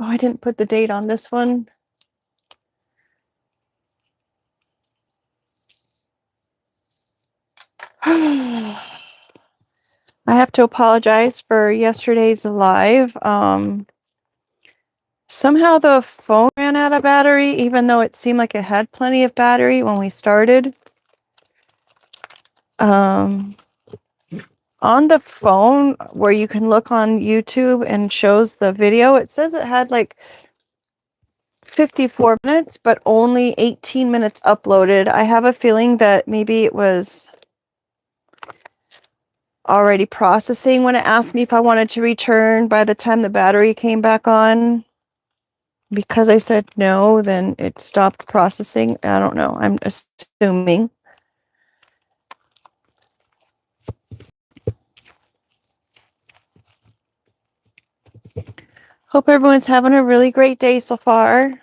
I didn't put the date on this one. I have to apologize for yesterday's live. Somehow the phone ran out of battery, even though it seemed like it had plenty of battery when we started. On the phone where you can look on YouTube and shows the video, it says it had like 54 minutes, but only 18 minutes uploaded. I have a feeling that maybe it was already processing when it asked me if I wanted to return by the time the battery came back on. Because I said no, then it stopped processing. I don't know. I'm assuming. Hope everyone's having a really great day so far.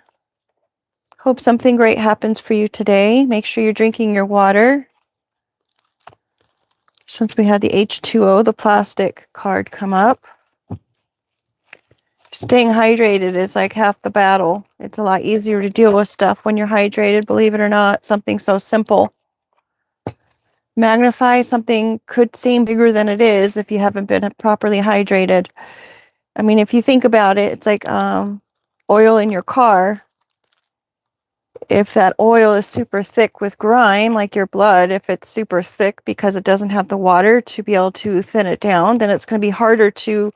Hope something great happens for you today. Make sure you're drinking your water. Since we had the H2O, the plastic card, come up. Staying hydrated is like half the battle. It's a lot easier to deal with stuff when you're hydrated, believe it or not. Something so simple. Magnify something could seem bigger than it is if you haven't been properly hydrated. I mean, if you think about it, it's like oil in your car. If that oil is super thick with grime, like your blood, if it's super thick because it doesn't have the water to be able to thin it down, then it's going to be harder to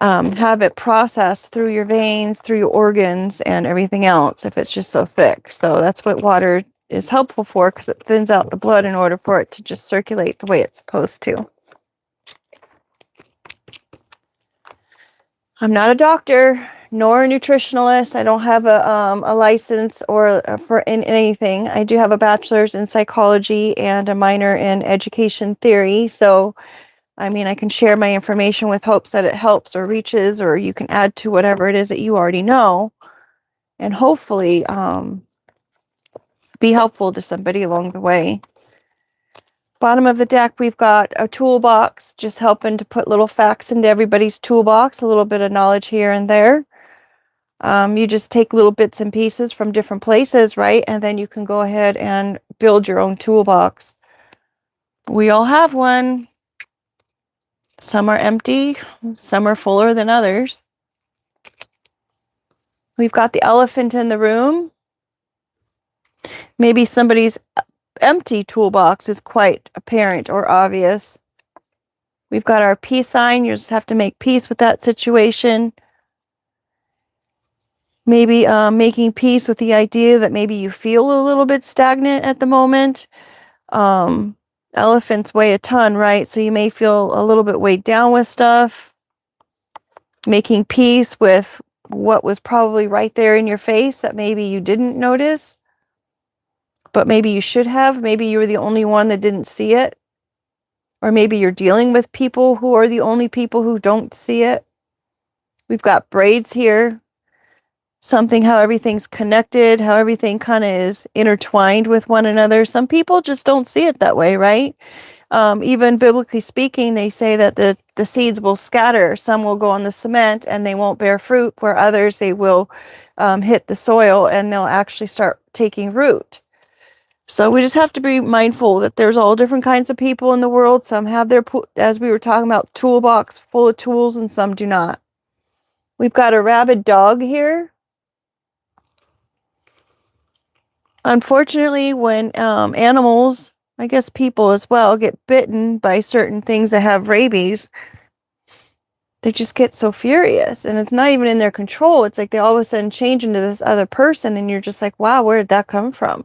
have it processed through your veins, through your organs, and everything else if it's just so thick. So that's what water is helpful for, because it thins out the blood in order for it to just circulate the way it's supposed to. I'm not a doctor nor a nutritionalist. I don't have a license or for in anything. I do have a bachelor's in psychology and a minor in education theory. So, I mean, I can share my information with hopes that it helps or reaches, or you can add to whatever it is that you already know, and hopefully be helpful to somebody along the way. Bottom of the deck, we've got a toolbox, just helping to put little facts into everybody's toolbox, a little bit of knowledge here and there. You just take little bits and pieces from different places, right? And then you can go ahead and build your own toolbox. We all have one. Some are empty, some are fuller than others. We've got the elephant in the room. Maybe somebody's empty toolbox is quite apparent or obvious. We've got our peace sign. You just have to make peace with that situation. Maybe making peace with the idea that maybe you feel a little bit stagnant at the moment. Elephants weigh a ton, right? So you may feel a little bit weighed down with stuff. Making peace with what was probably right there in your face that maybe you didn't notice, but maybe you should have. Maybe you were the only one that didn't see it. Or maybe you're dealing with people who are the only people who don't see it. We've got braids here. Something, how everything's connected, how everything kind of is intertwined with one another. Some people just don't see it that way, right? Even biblically speaking, they say that the seeds will scatter. Some will go on the cement and they won't bear fruit, where others, they will hit the soil and they'll actually start taking root. So we just have to be mindful that there's all different kinds of people in the world. Some have their, as we were talking about, toolbox full of tools, and some do not. We've got a rabid dog here. Unfortunately, when animals, I guess people as well, get bitten by certain things that have rabies, they just get so furious, and it's not even in their control. It's like they all of a sudden change into this other person, and you're just like, wow, where did that come from?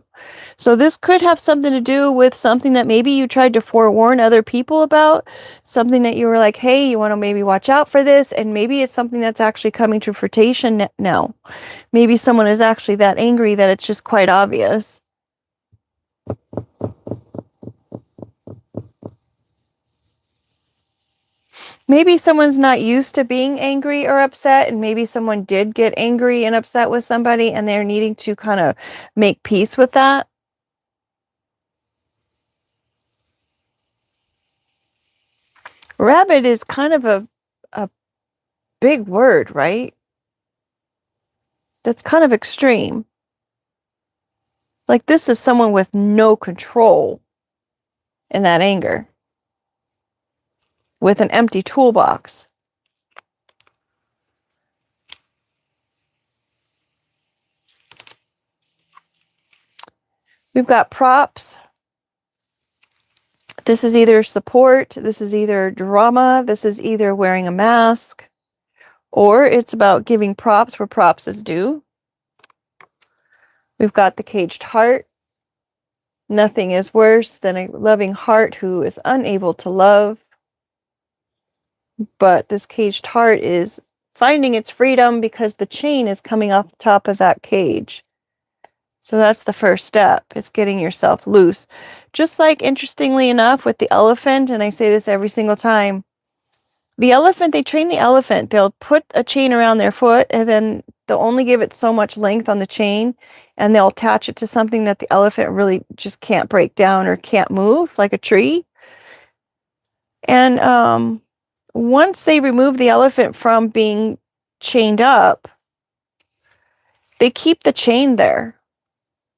So this could have something to do with something that maybe you tried to forewarn other people about, something that you were like, hey, you want to maybe watch out for this, and maybe it's something that's actually coming to fruition now. Maybe someone is actually that angry that it's just quite obvious. Maybe someone's not used to being angry or upset, and maybe someone did get angry and upset with somebody, and they're needing to kind of make peace with that. Rabbit is kind of a big word, right? that's kind of extreme. Like this is someone with no control in that anger, with an empty toolbox. We've got props. This is either support, this is either drama, this is either wearing a mask, or it's about giving props where props is due. We've got the caged heart. Nothing is worse than a loving heart who is unable to love. But this caged heart is finding its freedom because the chain is coming off the top of that cage. So that's the first step, is getting yourself loose. Just like, interestingly enough, with the elephant, and I say this every single time, the elephant, they train the elephant. They'll put a chain around their foot, and then they'll only give it so much length on the chain, and they'll attach it to something that the elephant really just can't break down or can't move, like a tree. And once they remove the elephant from being chained up, they keep the chain there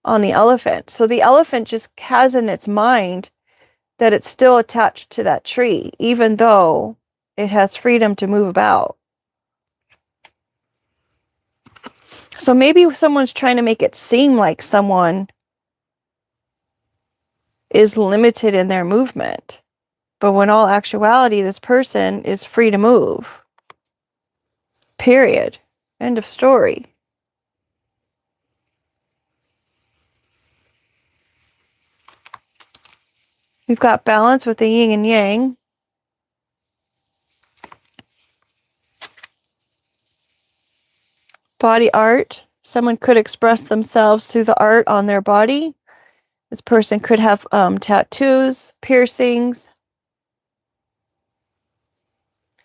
on the elephant. So the elephant just has in its mind that it's still attached to that tree, even though it has freedom to move about. So maybe someone's trying to make it seem like someone is limited in their movement, but when all actuality, this person is free to move. Period. End of story. We've got balance with the yin and yang. Body art. Someone could express themselves through the art on their body. This person could have tattoos, piercings.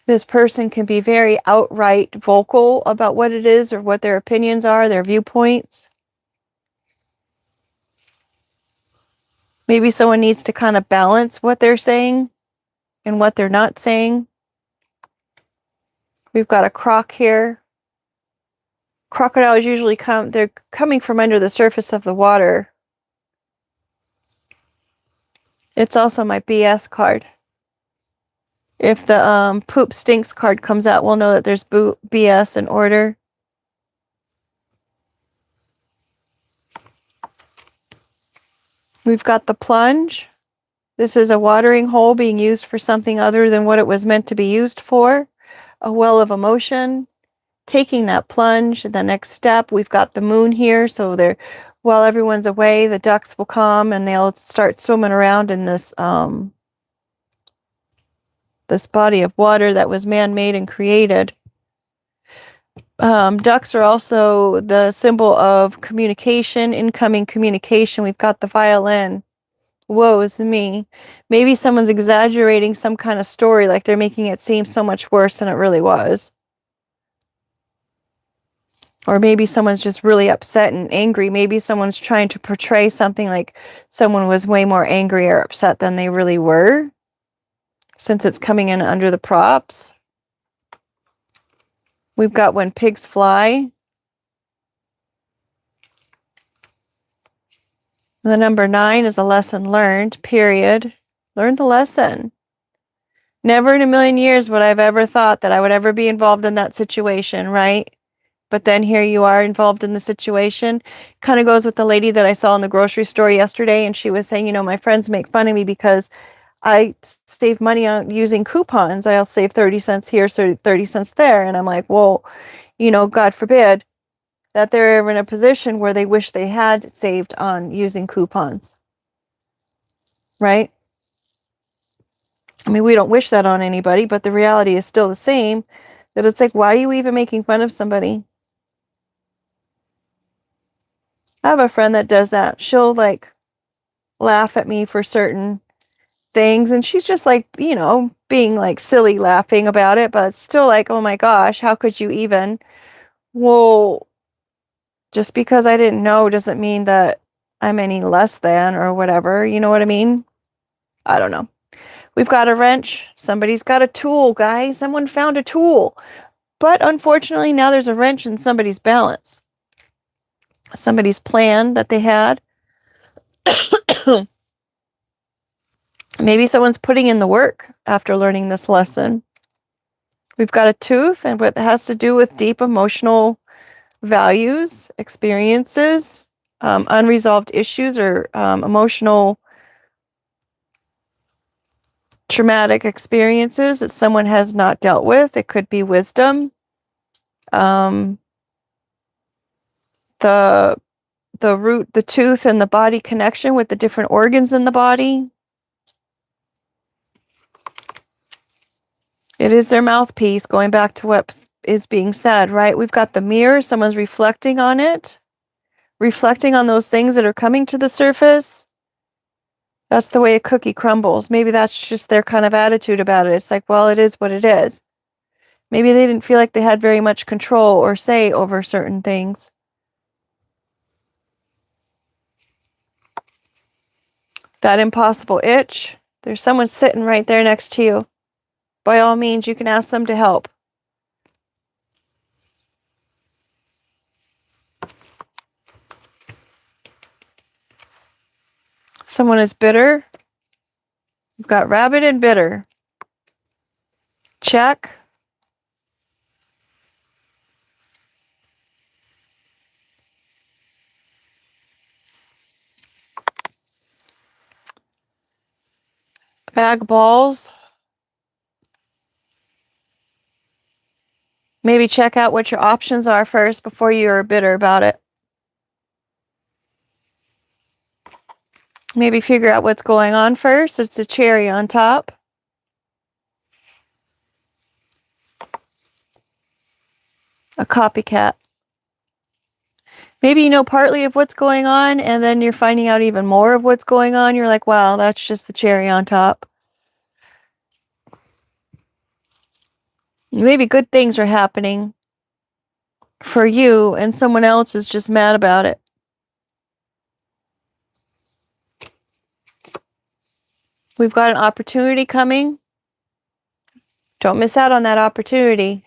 This person can be very outright vocal about what it is or what their opinions are, their viewpoints. Maybe someone needs to kind of balance what they're saying and what they're not saying. We've got a croc here. Crocodiles usually they're coming from under the surface of the water. It's also my BS card. If the poop stinks card comes out, we'll know that there's BS in order. We've got the plunge. This is a watering hole being used for something other than what it was meant to be used for. A well of emotion. Taking that plunge, the next step, we've got the moon here. So while everyone's away, the ducks will come and they'll start swimming around in this this body of water that was man-made and created. Ducks are also the symbol of communication, incoming communication. We've got the violin. Woe is me. Maybe someone's exaggerating some kind of story, like they're making it seem so much worse than it really was. Or maybe someone's just really upset and angry. Maybe someone's trying to portray something like someone was way more angry or upset than they really were, since it's coming in under the props. We've got when pigs fly. The number 9 is a lesson learned, period. Learn the lesson. Never in a million years would I have ever thought that I would ever be involved in that situation, right? But then here you are involved in the situation. Kind of goes with the lady that I saw in the grocery store yesterday, and she was saying, my friends make fun of me because I save money on using coupons. I'll save 30 cents here, so 30 cents there. And I'm like, well, God forbid that they're in a position where they wish they had saved on using coupons. Right? I mean, we don't wish that on anybody, but the reality is still the same, that it's like, why are you even making fun of somebody? I have a friend that does that. She'll laugh at me for certain things, and she's just being silly laughing about it, but it's still like, oh my gosh, how could you even? Well, just because I didn't know doesn't mean that I'm any less than or whatever. You know what I mean? I don't know. We've got a wrench. Somebody's got a tool, guys. Someone found a tool. But unfortunately, now there's a wrench in somebody's balance. somebody's plan that they had. Maybe someone's putting in the work after learning this lesson. We've got a tooth, and what has to do with deep emotional values, experiences, unresolved issues, or emotional traumatic experiences that someone has not dealt with. It could be wisdom. The root, the tooth, and the body connection with the different organs in the body. It is their mouthpiece, going back to what is being said, right? We've got the mirror. Someone's reflecting on it, reflecting on those things that are coming to the surface. That's the way a cookie crumbles. Maybe that's just their kind of attitude about it. It's like, well, it is what it is. Maybe they didn't feel like they had very much control or say over certain things. That impossible itch, there's someone sitting right there next to you. By all means, you can ask them to help. Someone is bitter. You've got rabid and bitter. Check. Bag balls. Maybe check out what your options are first before you're bitter about it. Maybe figure out what's going on first. It's a cherry on top. A copycat. Maybe you know partly of what's going on, and then you're finding out even more of what's going on. You're like, wow, that's just the cherry on top. Maybe good things are happening for you, and someone else is just mad about it. We've got an opportunity coming. Don't miss out on that opportunity.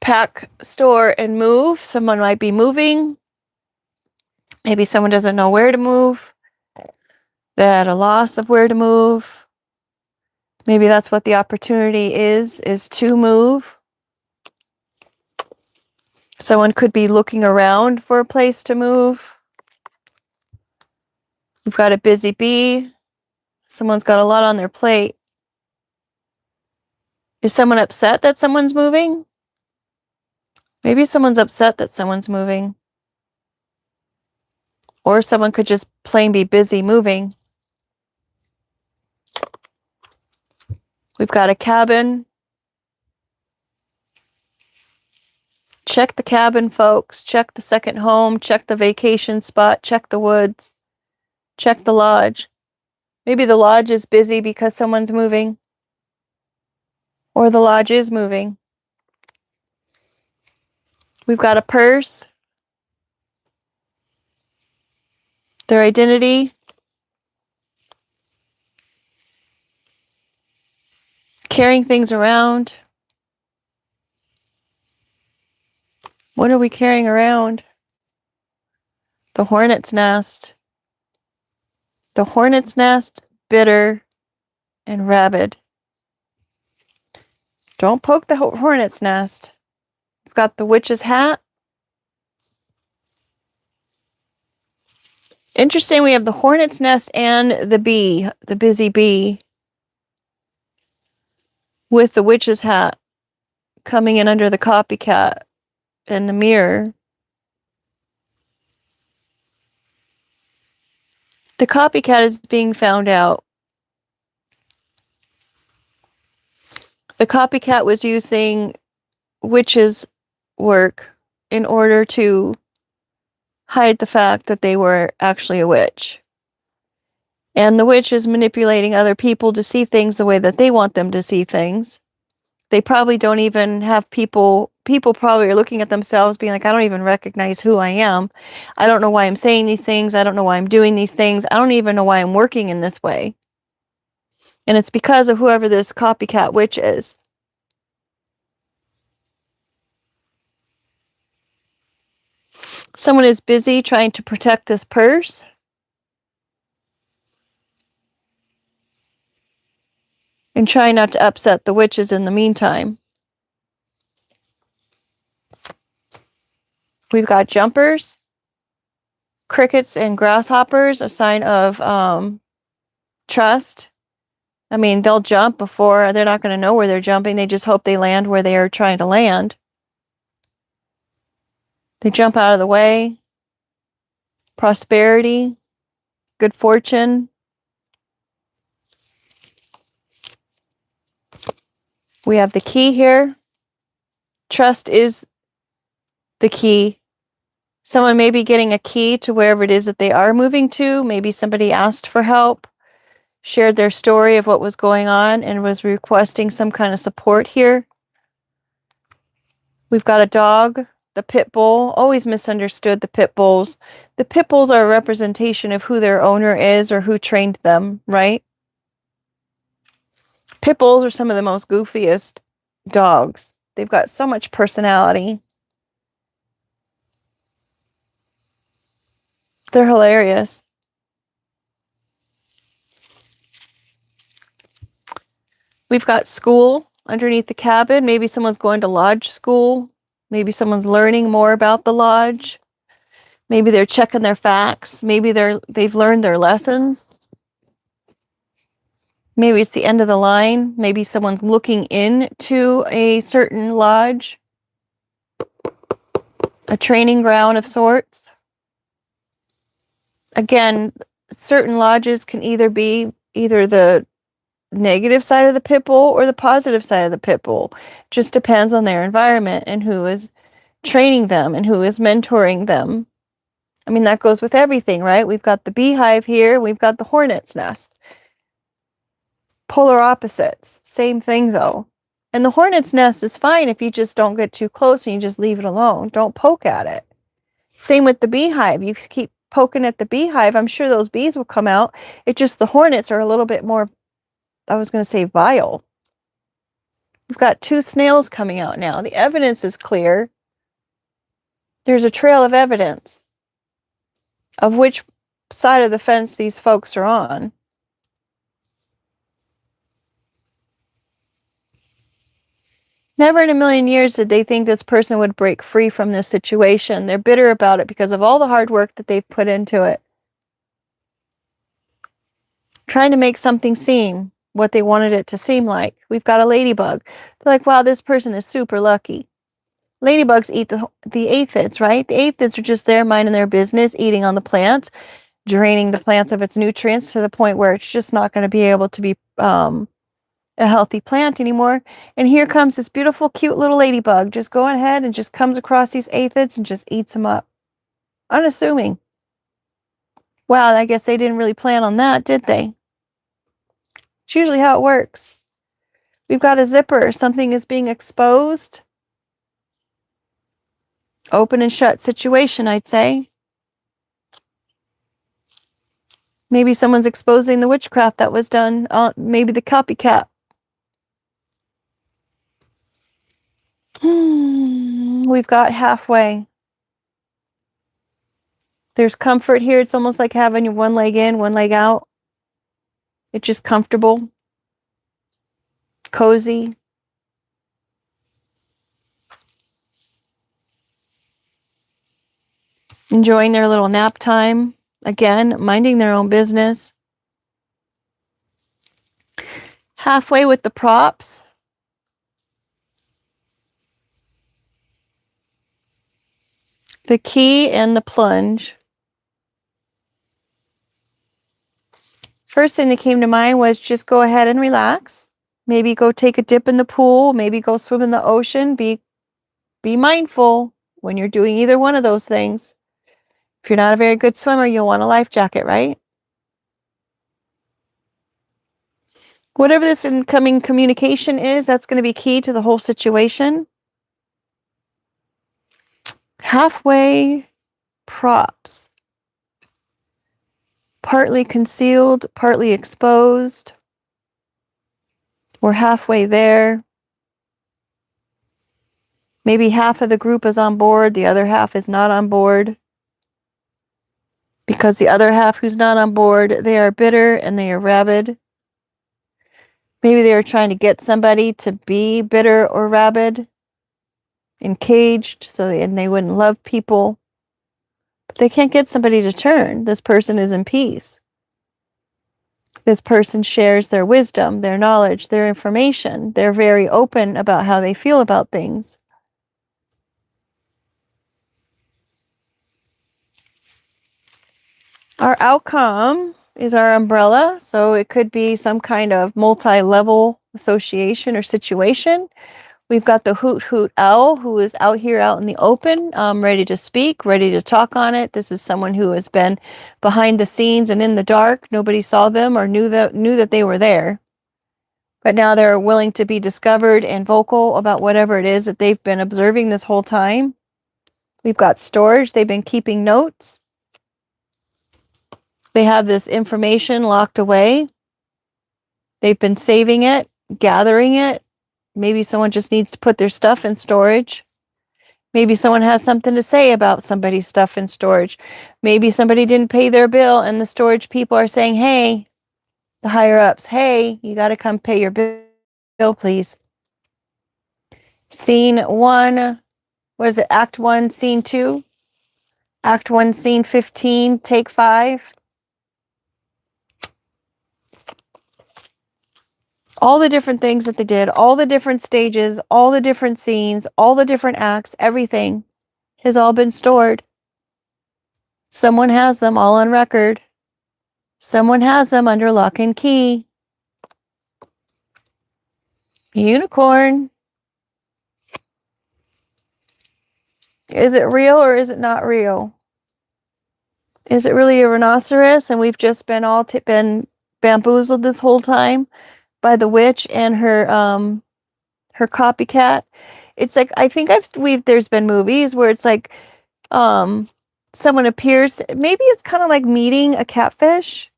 Pack, store, and move. Someone might be moving. Maybe someone doesn't know where to move. They're at a loss of where to move. Maybe that's what the opportunity is to move. Someone could be looking around for a place to move. We've got a busy bee. Someone's got a lot on their plate. Is someone upset that someone's moving? Maybe someone's upset that someone's moving. Or someone could just plain be busy moving. We've got a cabin. Check the cabin, folks. Check the second home. Check the vacation spot. Check the woods. Check the lodge. Maybe the lodge is busy because someone's moving. Or the lodge is moving. We've got a purse. Their identity. Carrying things around. What are we carrying around? The hornet's nest. The hornet's nest, bitter, and rabid. Don't poke the hornet's nest. We've got the witch's hat. Interesting, we have the hornet's nest and the bee, the busy bee, with the witch's hat coming in under the copycat and the mirror. The copycat is being found out. The copycat was using witches' work in order to hide the fact that they were actually a witch. And the witch is manipulating other people to see things the way that they want them to see things. They probably don't even have people probably are looking at themselves being like, I don't even recognize who I am. I don't know why I'm saying these things. I don't know why I'm doing these things. I don't even know why I'm working in this way. And it's because of whoever this copycat witch is. Someone is busy trying to protect this purse. And trying not to upset the witches in the meantime. We've got jumpers. Crickets and grasshoppers, a sign of trust. I mean, they'll jump before, they're not going to know where they're jumping. They just hope they land where they are trying to land. They jump out of the way. Prosperity, good fortune. We have the key here. Trust is the key. Someone may be getting a key to wherever it is that they are moving to. Maybe somebody asked for help, shared their story of what was going on, and was requesting some kind of support here. We've got a dog, the pit bull. Always misunderstood the pit bulls. The pit bulls are a representation of who their owner is or who trained them, right? Pit bulls are some of the most goofiest dogs. They've got so much personality. They're hilarious. We've got school underneath the cabin. Maybe someone's going to lodge school. Maybe someone's learning more about the lodge. Maybe they're checking their facts. Maybe they've learned their lessons. Maybe it's the end of the line. Maybe someone's looking into a certain lodge, a training ground of sorts. Again, certain lodges can either be the negative side of the pit bull or the positive side of the pit bull. Just depends on their environment and who is training them and who is mentoring them. I mean, that goes with everything, right? We've got the beehive here. We've got the hornet's nest. Polar opposites. Same thing, though. And the hornet's nest is fine if you just don't get too close and you just leave it alone. Don't poke at it. Same with the beehive. You keep poking at the beehive, I'm sure those bees will come out. It's just the hornets are a little bit more, I was going to say, vile. We've got 2 snails coming out now. The evidence is clear. There's a trail of evidence of which side of the fence these folks are on. Never in a million years did they think this person would break free from this situation. They're bitter about it because of all the hard work that they've put into it. Trying to make something seem what they wanted it to seem like. We've got a ladybug. They're like, wow, this person is super lucky. Ladybugs eat the aphids, right? The aphids are just there minding their business, eating on the plants, draining the plants of its nutrients to the point where it's just not going to be able to be a healthy plant anymore. And here comes this beautiful, cute little ladybug just going ahead and just comes across these aphids and just eats them up. Unassuming. Wow, I guess they didn't really plan on that, did they? It's usually how it works. We've got a zipper. Something is being exposed. Open and shut situation, I'd say. Maybe someone's exposing the witchcraft that was done. Maybe the copycat. We've got halfway. There's comfort here. It's almost like having your one leg in, one leg out. It's just comfortable, cozy. Enjoying their little nap time. Again, minding their own business. Halfway with the props. The key and the plunge. First thing that came to mind was just go ahead and relax. Maybe go take a dip in the pool. Maybe go swim in the ocean. Be mindful when you're doing either one of those things. If you're not a very good swimmer, you'll want a life jacket, right? Whatever this incoming communication is, that's going to be key to the whole situation. Halfway props. Partly concealed, partly exposed. We're halfway there. Maybe half of the group is on board, the other half is not on board. Because the other half who's not on board, they are bitter and they are rabid. Maybe they are trying to get somebody to be bitter or rabid and caged and they wouldn't love people. But they can't get somebody to turn. This person is in peace. This person shares their wisdom, their knowledge, their information. They're very open about how they feel about things. Our outcome is our umbrella. So it could be some kind of multi-level association or situation. We've got the hoot hoot owl who is out here out in the open, ready to speak, ready to talk on it. This is someone who has been behind the scenes and in the dark. Nobody saw them or knew that they were there. But now they're willing to be discovered and vocal about whatever it is that they've been observing this whole time. We've got storage. They've been keeping notes. They have this information locked away. They've been saving it, gathering it. Maybe someone just needs to put their stuff in storage. Maybe someone has something to say about somebody's stuff in storage. Maybe somebody didn't pay their bill and the storage people are saying, hey, the higher ups, hey, you got to come pay your bill, please. Scene 1, what is it? Act 1, Scene 2. Act 1, Scene 15, Take 5. All the different things that they did, all the different stages, all the different scenes, all the different acts, everything has all been stored. Someone has them all on record. Someone has them under lock and key. Unicorn. Is it real or is it not real? Is it really a rhinoceros and we've just been been bamboozled this whole time by the witch and her copycat? It's like, I think there's been movies where it's like someone appears, maybe it's kind of like meeting a catfish.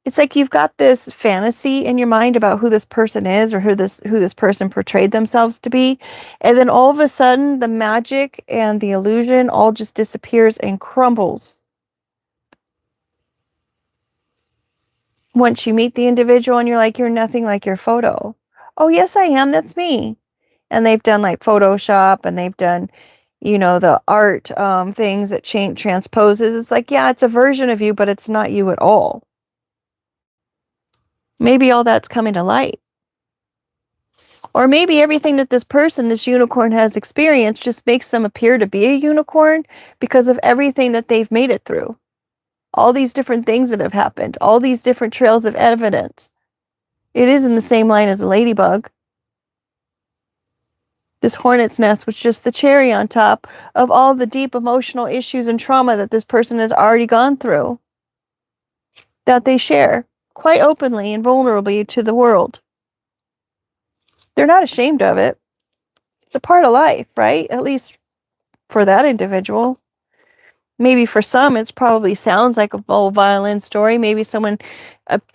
It's like you've got this fantasy in your mind about who this person is or who this person portrayed themselves to be, and then all of a sudden the magic and the illusion all just disappears and crumbles. Once you meet the individual and you're like, you're nothing like your photo. Oh, yes, I am. That's me. And they've done like Photoshop and they've done, the art things that transposes. It's like, yeah, it's a version of you, but it's not you at all. Maybe all that's coming to light. Or maybe everything that this unicorn has experienced just makes them appear to be a unicorn because of everything that they've made it through. All these different things that have happened, all these different trails of evidence. It is in the same line as a ladybug. This hornet's nest was just the cherry on top of all the deep emotional issues and trauma that this person has already gone through, that they share quite openly and vulnerably to the world. They're not ashamed of it. It's a part of life, right? At least for that individual. Maybe for some, it probably sounds like a old violin story. Maybe someone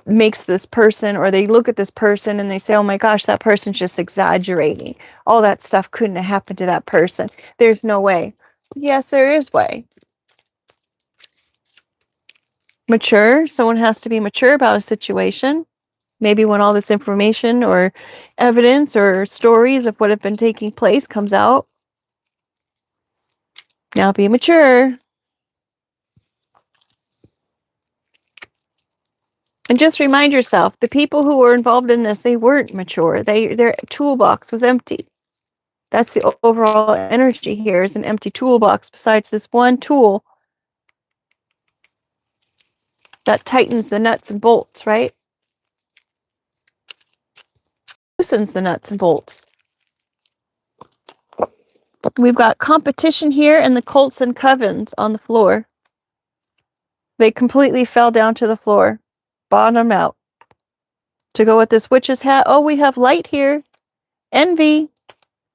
makes this person, or they look at this person and they say, oh my gosh, that person's just exaggerating. All that stuff couldn't have happened to that person. There's no way. Yes, there is way. Mature. Someone has to be mature about a situation. Maybe when all this information or evidence or stories of what have been taking place comes out. Now be mature. And just remind yourself, the people who were involved in this, they weren't mature. Their toolbox was empty. That's the overall energy here, is an empty toolbox besides this one tool that tightens the nuts and bolts, right? Loosens the nuts and bolts. We've got competition here and the Colts and Covens on the floor. They completely fell down to the floor. Bottom out. To go with this witch's hat, oh, we have light here. Envy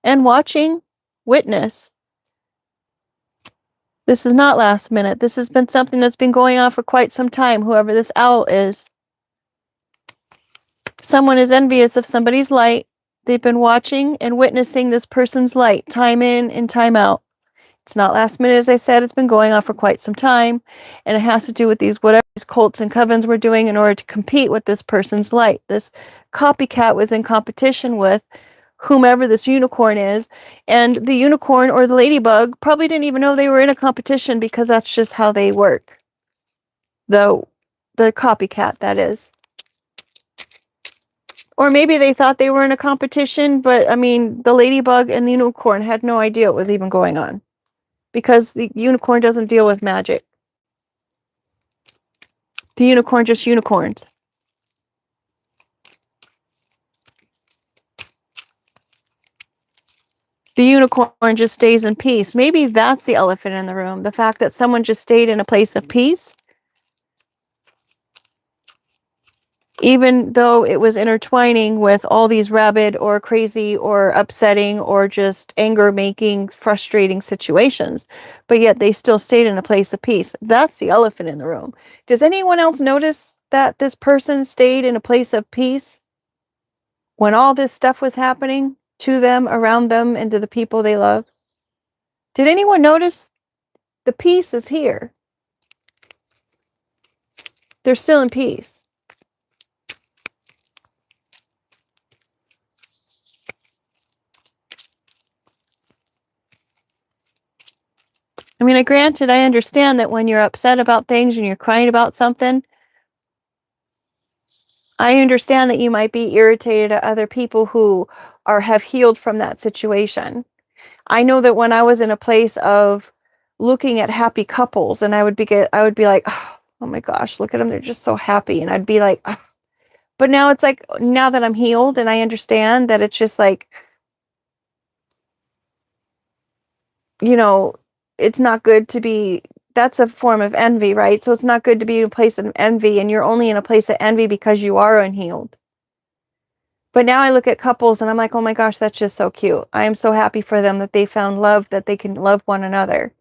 and watching. Witness. This is not last minute. This has been something that's been going on for quite some time, whoever this owl is. Someone is envious of somebody's light. They've been watching and witnessing this person's light time in and time out. It's not last minute, as I said. It's been going on for quite some time. And it has to do with whatever these cults and covens were doing in order to compete with this person's light. This copycat was in competition with whomever this unicorn is. And the unicorn or the ladybug probably didn't even know they were in a competition, because that's just how they work. The copycat, that is. Or maybe they thought they were in a competition, but I mean, the ladybug and the unicorn had no idea what was even going on, because the unicorn doesn't deal with magic. The unicorn just unicorns. The unicorn just stays in peace. Maybe that's the elephant in the room. The fact that someone just stayed in a place of peace, even though it was intertwining with all these rabid or crazy or upsetting or just anger-making, frustrating situations. But yet they still stayed in a place of peace. That's the elephant in the room. Does anyone else notice that this person stayed in a place of peace when all this stuff was happening to them, around them, and to the people they love? Did anyone notice the peace is here? They're still in peace. I mean, granted, I understand that when you're upset about things and you're crying about something, I understand that you might be irritated at other people who have healed from that situation. I know that when I was in a place of looking at happy couples, and I would be like, oh my gosh, look at them, they're just so happy, and I'd be like, oh. But now it's like, now that I'm healed and I understand that it's just like, you know, it's not good to be, that's a form of envy, right? So it's not good to be in a place of envy, and you're only in a place of envy because you are unhealed. But now I look at couples and I'm like, oh my gosh, that's just so cute. I am so happy for them that they found love, that they can love one another.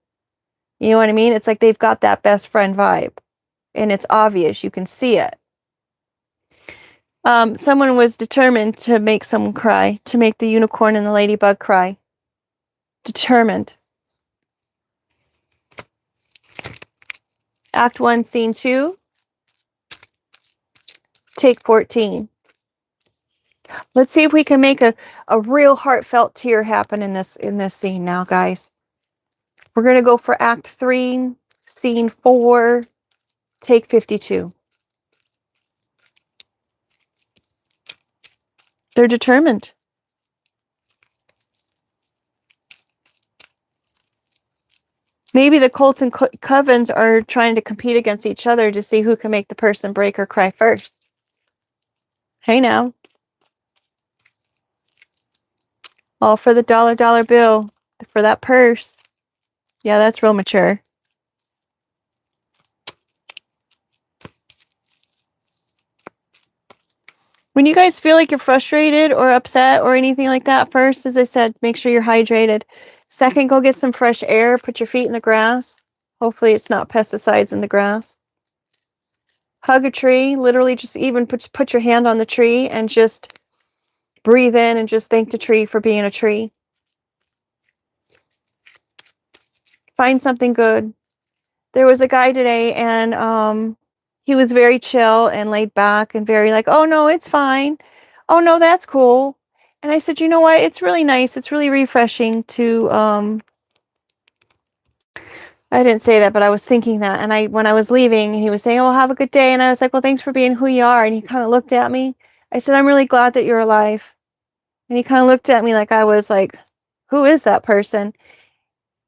You know what I mean? It's like they've got that best friend vibe, and it's obvious. You can see it. Someone was determined to make someone cry, to make the unicorn and the ladybug cry. Determined. Act 1, Scene 2. Take 14. Let's see if we can make a real heartfelt tear happen in this scene now, guys. We're going to go for Act 3, Scene 4, Take 52. They're determined. Maybe the cults and covens are trying to compete against each other to see who can make the person break or cry first. Hey now. All for the dollar bill. For that purse. Yeah, that's real mature. When you guys feel like you're frustrated or upset or anything like that, first, as I said, make sure you're hydrated. Second, go get some fresh air. Put your feet in the grass. Hopefully it's not pesticides in the grass. Hug a tree. Literally just even put your hand on the tree and just breathe in and just thank the tree for being a tree. Find something good. There was a guy today, and he was very chill and laid back and very like, oh no, it's fine. Oh no, that's cool. And I said, you know what? It's really nice. It's really refreshing to, I didn't say that, but I was thinking that. And when I was leaving, he was saying, oh, have a good day. And I was like, well, thanks for being who you are. And he kind of looked at me. I said, I'm really glad that you're alive. And he kind of looked at me like I was like, who is that person?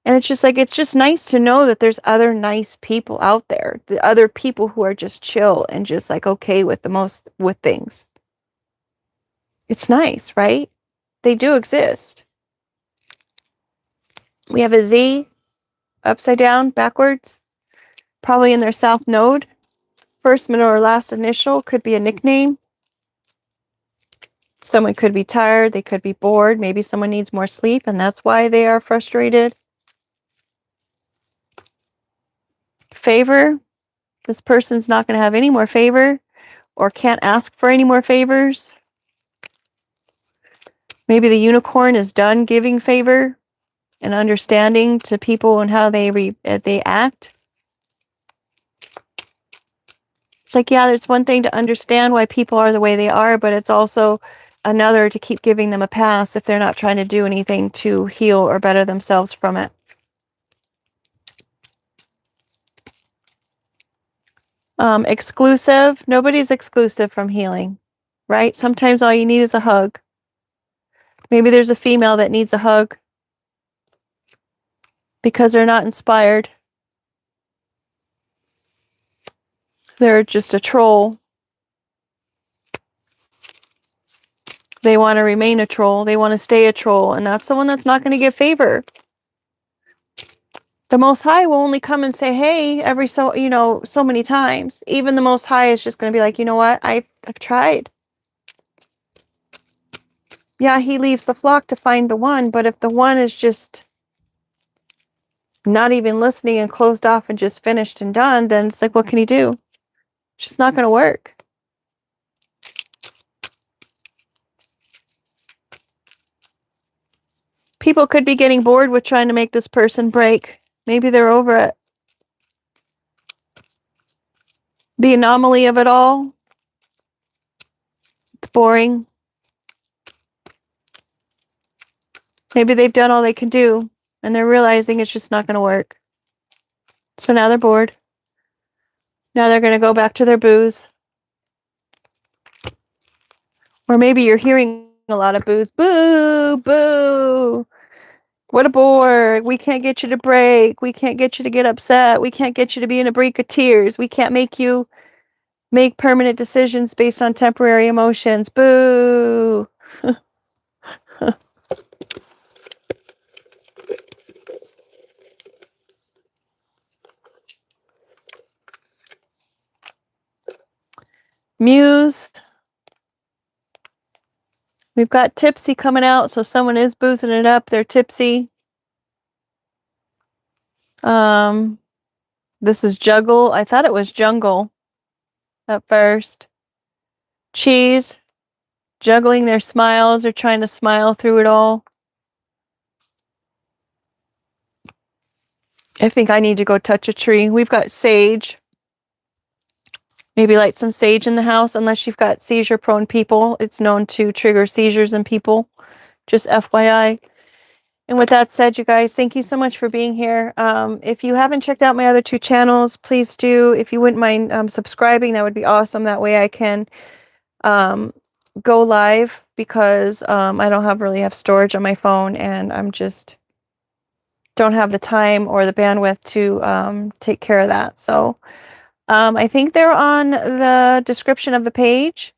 And it's just like, it's just nice to know that there's other nice people out there, the other people who are just chill and just like okay with with things. It's nice, right? They do exist. We have a Z upside down, backwards, probably in their south node. First, middle, or last initial could be a nickname. Someone could be tired. They could be bored. Maybe someone needs more sleep, and that's why they are frustrated. Favor. This person's not going to have any more favor or can't ask for any more favors. Maybe the unicorn is done giving favor and understanding to people and how they act. It's like, yeah, there's one thing to understand why people are the way they are, but it's also another to keep giving them a pass if they're not trying to do anything to heal or better themselves from it. Exclusive. Nobody's exclusive from healing, right? Sometimes all you need is a hug. Maybe there's a female that needs a hug because they're not inspired. They're just a troll. They want to remain a troll. They want to stay a troll. And that's the one that's not going to give favor. The Most High will only come and say, hey, every so many times. Even the Most High is just going to be like, you know what? I've tried. Yeah, he leaves the flock to find the one. But if the one is just not even listening and closed off and just finished and done, then it's like, what can he do? It's just not going to work. People could be getting bored with trying to make this person break. Maybe they're over it. The anomaly of it all. It's boring. Maybe they've done all they can do and they're realizing it's just not going to work. So now they're bored. Now they're going to go back to their booze. Or maybe you're hearing a lot of boos. Boo, boo. What a bore. We can't get you to break. We can't get you to get upset. We can't get you to be in a break of tears. We can't make you make permanent decisions based on temporary emotions. Boo. Muse. We've got tipsy coming out, so someone is boozing it up. They're tipsy. This is juggle. I thought it was jungle at first. Cheese. Juggling their smiles. They're trying to smile through it all. I think I need to go touch a tree. We've got sage. Maybe light some sage in the house, unless you've got seizure-prone people. It's known to trigger seizures in people. Just FYI. And with that said, you guys, thank you so much for being here. If you haven't checked out my other two channels, please do. If you wouldn't mind subscribing, that would be awesome. That way I can go live, because I don't really have storage on my phone, and I'm just don't have the time or the bandwidth to take care of that. So I think they're on the description of the page.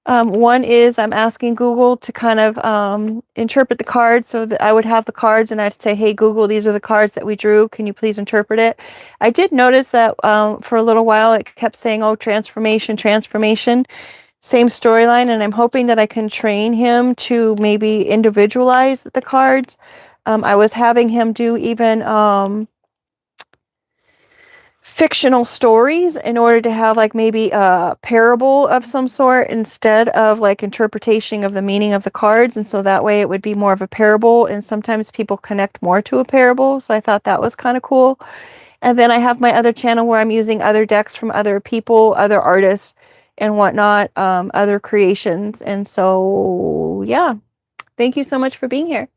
One is I'm asking Google to kind of interpret the cards, so that I would have the cards and I'd say, hey, Google, these are the cards that we drew. Can you please interpret it? I did notice that for a little while it kept saying, oh, transformation, transformation. Same storyline, and I'm hoping that I can train him to maybe individualize the cards. I was having him do even fictional stories in order to have like maybe a parable of some sort instead of like interpretation of the meaning of the cards, and so that way it would be more of a parable, and sometimes people connect more to a parable, so I thought that was kind of cool. And then I have my other channel where I'm using other decks from other people, other artists and whatnot, other creations. And so yeah, thank you so much for being here.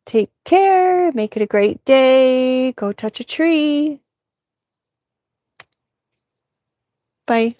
Take care, make it a great day, go touch a tree. Bye.